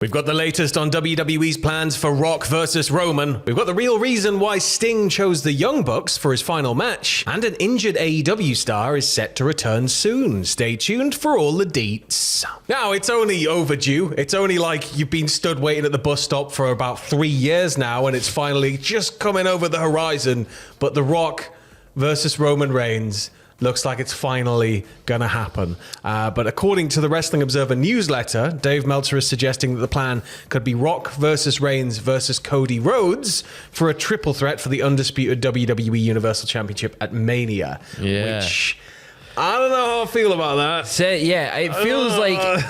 We've got the latest on WWE's plans for Rock versus Roman. We've got the real reason why Sting chose the Young Bucks for his final match. And an injured AEW star is set to return soon. Stay tuned for all the deets. Now, it's only overdue. It's only like you've been stood waiting at the bus stop for about 3 years now, and it's finally just coming over the horizon. But The Rock versus Roman Reigns looks like it's finally going to happen. But according to the Wrestling Observer newsletter, Dave Meltzer is suggesting that the plan could be Rock versus Reigns versus Cody Rhodes for a triple threat for the undisputed WWE Universal Championship at Mania. Yeah. Which, I don't know how I feel about that. So, yeah, it feels like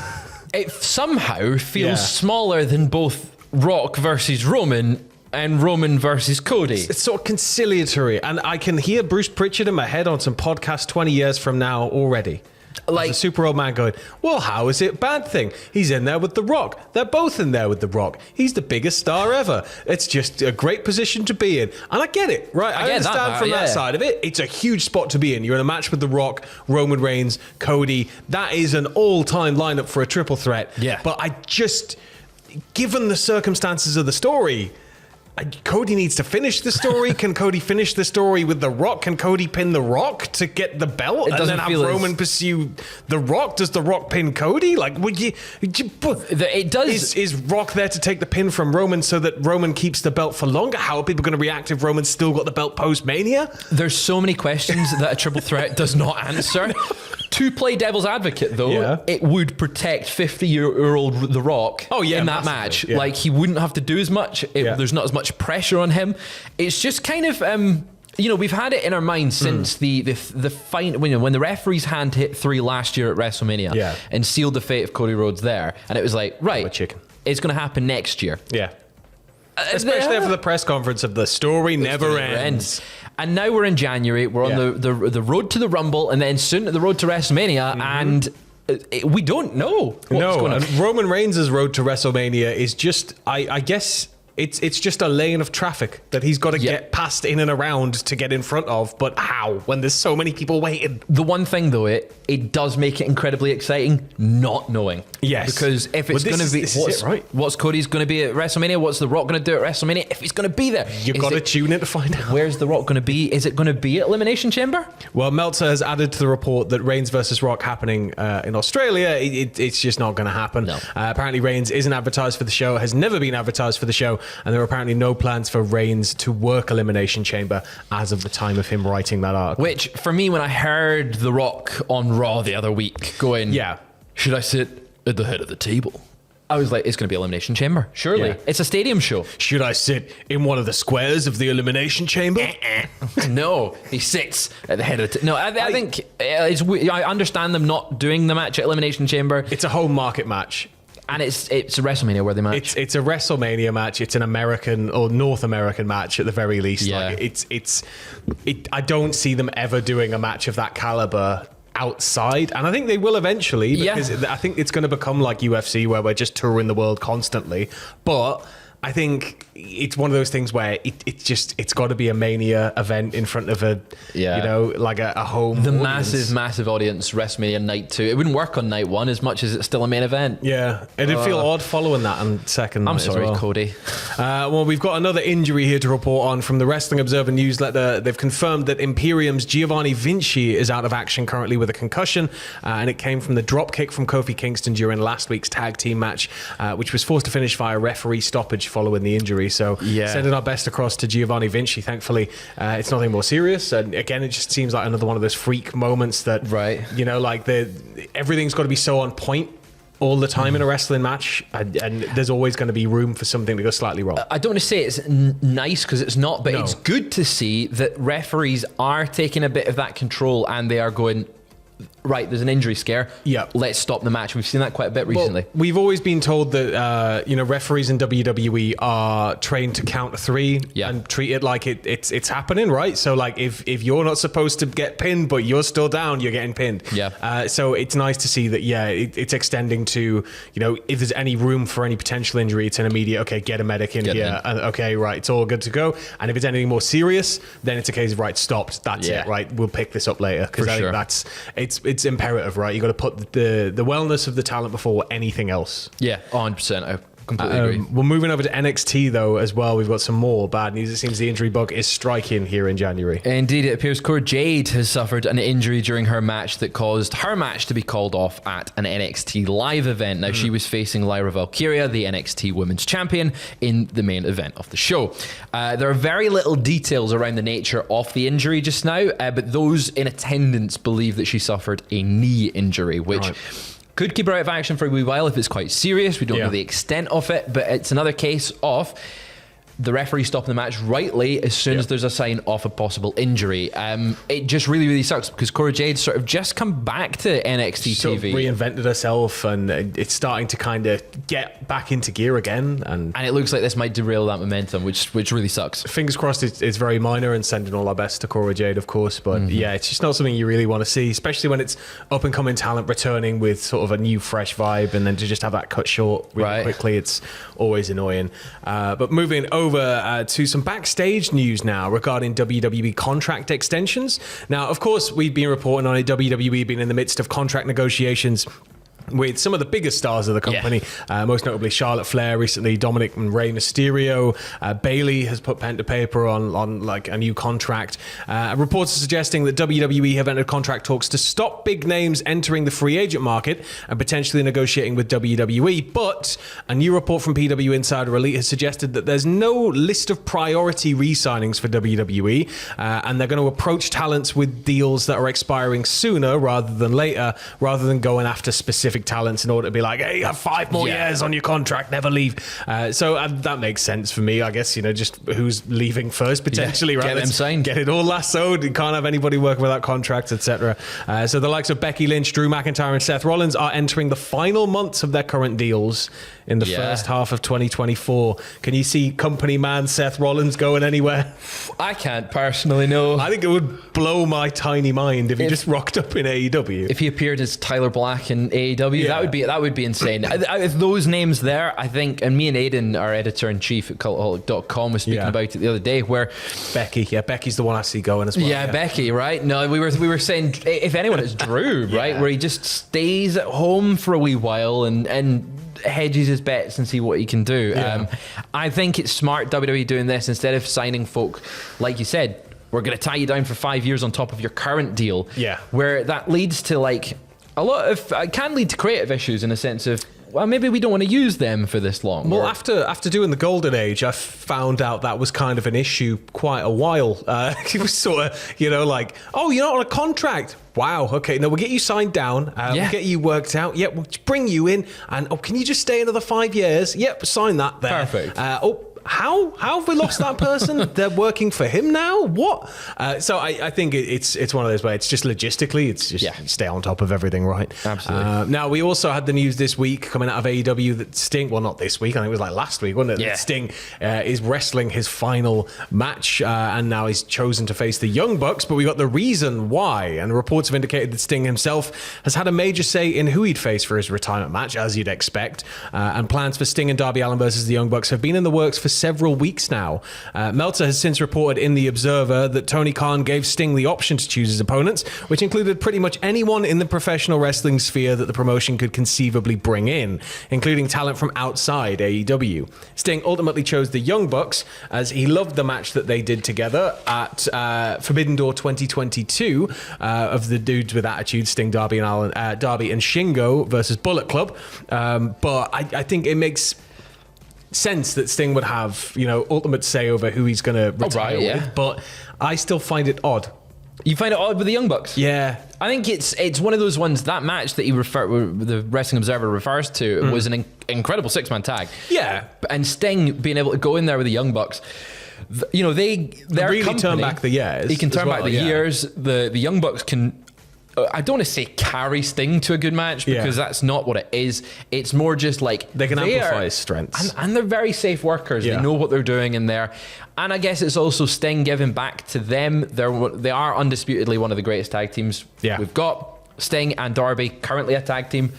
it somehow feels smaller than both Rock versus Roman and Roman versus Cody. It's sort of conciliatory, and I can hear Bruce Pritchard in my head on some podcast 20 years from now already. Like a super old man going, well, how is it a bad thing? He's in there with The Rock. They're both in there with The Rock. He's the biggest star ever. It's just a great position to be in. And I get it, right? I understand from that side of it. It's a huge spot to be in. You're in a match with The Rock, Roman Reigns, Cody. That is an all-time lineup for a triple threat. Yeah. But I just, given the circumstances of the story, Cody needs to finish the story. Can Cody finish the story with The Rock? Can Cody pin The Rock to get the belt and then have Roman pursue The Rock? Does The Rock pin Cody? Like, would you it does. Is Rock there to take the pin from Roman so that Roman keeps the belt for longer? How are people going to react if Roman's still got the belt post-Mania? There's so many questions that a triple threat does not answer. To play devil's advocate, though, it would protect 50-year-old The Rock in that match. Yeah. Like, he wouldn't have to do as much. There's not as much pressure on him. It's just kind of, we've had it in our minds since the fight, when the referee's hand hit 3 last year at WrestleMania and sealed the fate of Cody Rhodes there. And it was like, right, it's going to happen next year. Yeah. Especially after the press conference of the story never ends. And now we're in January. We're on the road to the Rumble, and then soon the road to WrestleMania, and we don't know what's going on. And Roman Reigns' road to WrestleMania is just, I guess, it's just a lane of traffic that he's got to get past in and around to get in front of. But how, when there's so many people waiting? The one thing, though, it does make it incredibly exciting not knowing. Yes. Because if it's going to be... What's Cody's going to be at WrestleMania? What's The Rock going to do at WrestleMania? If he's going to be there. You've got to tune in to find out. Where's The Rock going to be? Is it going to be at Elimination Chamber? Well, Meltzer has added to the report that Reigns versus Rock happening in Australia. It's just not going to happen. No. Apparently, Reigns isn't advertised for the show, has never been advertised for the show, and there are apparently no plans for Reigns to work Elimination Chamber as of the time of him writing that article. Which, for me, when I heard The Rock on Raw the other week going, should I sit at the head of the table? I was like, it's going to be Elimination Chamber. Surely. Yeah. It's a stadium show. Should I sit in one of the squares of the Elimination Chamber? No, he sits at the head of the... No, I think I understand them not doing the match at Elimination Chamber. It's a home market match. And it's a WrestleMania-worthy match. It's a WrestleMania match. It's an American or North American match at the very least. Yeah. Like I don't see them ever doing a match of that caliber outside, and I think they will eventually, because I think it's going to become like UFC, where we're just touring the world constantly. But I think it's one of those things where it's got to be a Mania event in front of a home the audience. massive audience. WrestleMania night 2, it wouldn't work on night 1 as much as it's still a main event. It'd feel odd following that on second night. I'm sorry, as well. Cody. Well, we've got another injury here to report on from the Wrestling Observer newsletter. They've confirmed that Imperium's Giovanni Vinci is out of action currently with a concussion, and it came from the drop kick from Kofi Kingston during last week's tag team match, which was forced to finish via referee stoppage following the injury. So sending our best across to Giovanni Vinci. Thankfully, it's nothing more serious. And again, it just seems like another one of those freak moments that, everything's got to be so on point all the time in a wrestling match, and there's always going to be room for something to go slightly wrong. I don't want to say it's nice, because it's not, but it's good to see that referees are taking a bit of that control, and they are going, right, there's an injury scare. Let's stop the match. We've seen that quite a bit recently. Well, we've always been told that referees in WWE are trained to count to 3 and treat it like it's happening, right? So like if you're not supposed to get pinned but you're still down, you're getting pinned. So it's nice to see that it's extending to, if there's any room for any potential injury, it's an immediate, okay, get a medic in here. Okay, right, it's all good to go. And if it's anything more serious, then it's a case of, right, stopped. That's it, right? We'll pick this up later, because I think that's it's imperative, right? You got to put the wellness of the talent before anything else. Yeah, 100%. I completely agree. We're moving over to NXT though as well. We've got some more bad news. It seems the injury bug is striking here in January. Indeed, it appears Jade has suffered an injury during her match that caused her match to be called off at an NXT live event. Now, she was facing Lyra Valkyria, the NXT Women's Champion, in the main event of the show. There are very little details around the nature of the injury just now, but those in attendance believe that she suffered a knee injury, which could keep her out of action for a wee while if it's quite serious. We don't know the extent of it, but it's another case of the referee stopping the match rightly as soon as there's a sign of a possible injury. It just really, really sucks because Cora Jade sort of just come back to NXT sort TV. Of reinvented herself, and it's starting to kind of get back into gear again. And it looks like this might derail that momentum, which really sucks. Fingers crossed it's very minor, and sending all our best to Cora Jade, of course. But yeah, it's just not something you really want to see, especially when it's up-and-coming talent returning with sort of a new, fresh vibe, and then to just have that cut short really quickly, it's always annoying. But moving over to some backstage news now regarding WWE contract extensions. Now, of course, we've been reporting on it. WWE being in the midst of contract negotiations with some of the biggest stars of the company, most notably Charlotte Flair recently, Dominic and Rey Mysterio. Bayley has put pen to paper on like a new contract. Reports are suggesting that WWE have entered contract talks to stop big names entering the free agent market and potentially negotiating with WWE. But a new report from PW Insider Elite has suggested that there's no list of priority re-signings for WWE, and they're going to approach talents with deals that are expiring sooner rather than later, rather than going after specific talents in order to be like, hey, you have 5 more years on your contract, never leave. So that makes sense for me, I guess. Just who's leaving first potentially, right? Get them signed, get it all lassoed. You can't have anybody working without contracts, etc. So the likes of Becky Lynch, Drew McIntyre, and Seth Rollins are entering the final months of their current deals in the first half of 2024. Can you see company man Seth Rollins going anywhere? I can't personally, no. I think it would blow my tiny mind if he just rocked up in AEW. If he appeared as Tyler Black in AEW, that would be insane. With those names there, I think, and me and Aidan, our editor-in-chief at Cultaholic.com, was speaking about it the other day, where Becky's the one I see going as well. Yeah, Becky, right? No, we were saying, if anyone, it's Drew, right? Where he just stays at home for a wee while and hedges his bets and see what he can do. I think it's smart WWE doing this instead of signing folk, like you said, we're going to tie you down for 5 years on top of your current deal. Where that leads to like a lot of, it can lead to creative issues in a sense of, well, maybe we don't want to use them for this long. Well, after doing the Golden Age, I found out that was kind of an issue quite a while. It was sort of, like, oh, you're not on a contract. Wow, okay, no, we'll get you signed down. We'll get you worked out. Yep, we'll bring you in. And, can you just stay another 5 years? Yep, sign that there. Perfect. How have we lost that person? They're working for him now? What? So I think it's one of those where it's just logistically, it's just stay on top of everything, right? Absolutely. Now, we also had the news this week coming out of AEW that Sting, well, not this week, I think it was like last week, wasn't it? Yeah. That Sting is wrestling his final match, and now he's chosen to face the Young Bucks, but we got the reason why, and reports have indicated that Sting himself has had a major say in who he'd face for his retirement match, as you'd expect, and plans for Sting and Darby Allin versus the Young Bucks have been in the works for several weeks now. Meltzer has since reported in The Observer that Tony Khan gave Sting the option to choose his opponents, which included pretty much anyone in the professional wrestling sphere that the promotion could conceivably bring in, including talent from outside AEW. Sting ultimately chose the Young Bucks as he loved the match that they did together at Forbidden Door 2022 of the dudes with attitude, Sting, Darby and Shingo versus Bullet Club. But I think it makes sense that Sting would have, ultimate say over who he's going to retire with, but I still find it odd. You find it odd with the Young Bucks? Yeah. I think it's one of those ones, that match that the Wrestling Observer refers to was an incredible 6-man tag. Yeah. And Sting being able to go in there with the Young Bucks, they're really company, turn back the years. He can turn back the years. The Young Bucks can, I don't want to say carry Sting to a good match because that's not what it is. It's more just like they can amplify his strengths. And they're very safe workers. They know what they're doing in there. And I guess it's also Sting giving back to them. They are undisputedly one of the greatest tag teams we've got. Sting and Darby, currently a tag team.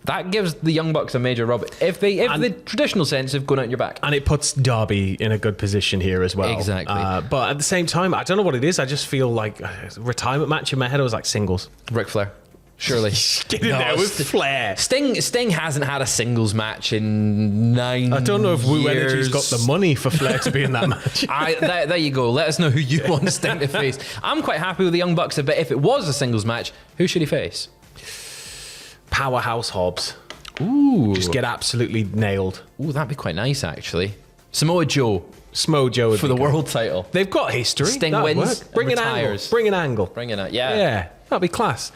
That gives the Young Bucks a major rub. If the traditional sense of going out your back. And it puts Darby in a good position here as well. Exactly. But at the same time, I don't know what it is. I just feel like retirement match in my head, I was like singles. Ric Flair. Surely. Get in there with Flair. Sting hasn't had a singles match in 9 years. I don't know if Woo Energy's got the money for Flair to be in that match. There you go. Let us know who you want Sting to face. I'm quite happy with the Young Bucks, but if it was a singles match, who should he face? Powerhouse Hobbs. Ooh. Just get absolutely nailed. Ooh, that'd be quite nice, actually. Samoa Joe. Smo Joe for the world title. They've got history. Sting wins. Bring an angle. Bring an angle. Bring it out. Yeah. Yeah. That'd be class.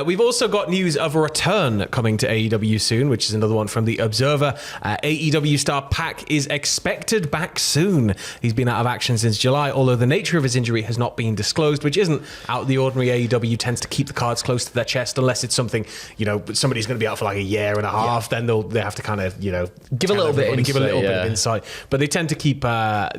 We've also got news of a return coming to AEW soon, which is another one from The Observer. AEW star Pac is expected back soon. He's been out of action since July, although the nature of his injury has not been disclosed, which isn't out of the ordinary. AEW tends to keep the cards close to their chest unless it's something, somebody's going to be out for like a year and a half. Then they have to kind of, give a little bit of insight. But they tend to keep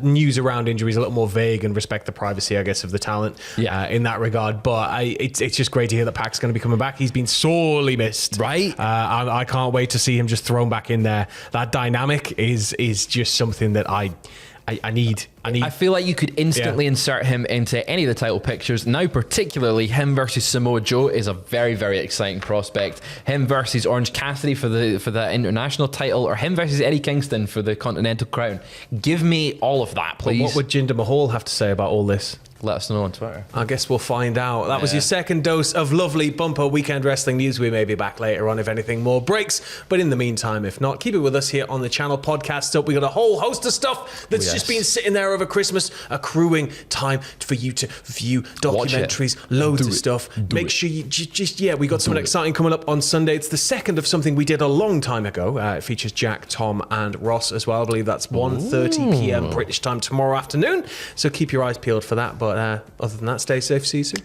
news around injuries a little more vague and respect the privacy, I guess, of the talent in that regard. But it's just great to hear that Pac's going to be coming back. He's been sorely missed. Right. I can't wait to see him just thrown back in there. That dynamic is just something that I need. I feel like you could instantly insert him into any of the title pictures. Now, particularly him versus Samoa Joe is a very, very exciting prospect. Him versus Orange Cassidy for the international title, or him versus Eddie Kingston for the Continental Crown. Give me all of that, please. But what would Jinder Mahal have to say about all this? Let us know on Twitter. I guess we'll find out. That was your second dose of lovely bumper weekend wrestling news. We may be back later on if anything more breaks. But in the meantime, if not, keep it with us here on the channel. Podcast up. We got a whole host of stuff that's just been sitting there over Christmas, accruing time for you to view documentaries, loads of stuff. Make sure you we got something exciting coming up on Sunday. It's the second of something we did a long time ago. It features Jack, Tom, and Ross as well. I believe that's 1:30 p.m. British time tomorrow afternoon. So keep your eyes peeled for that. But other than that, stay safe. See you soon.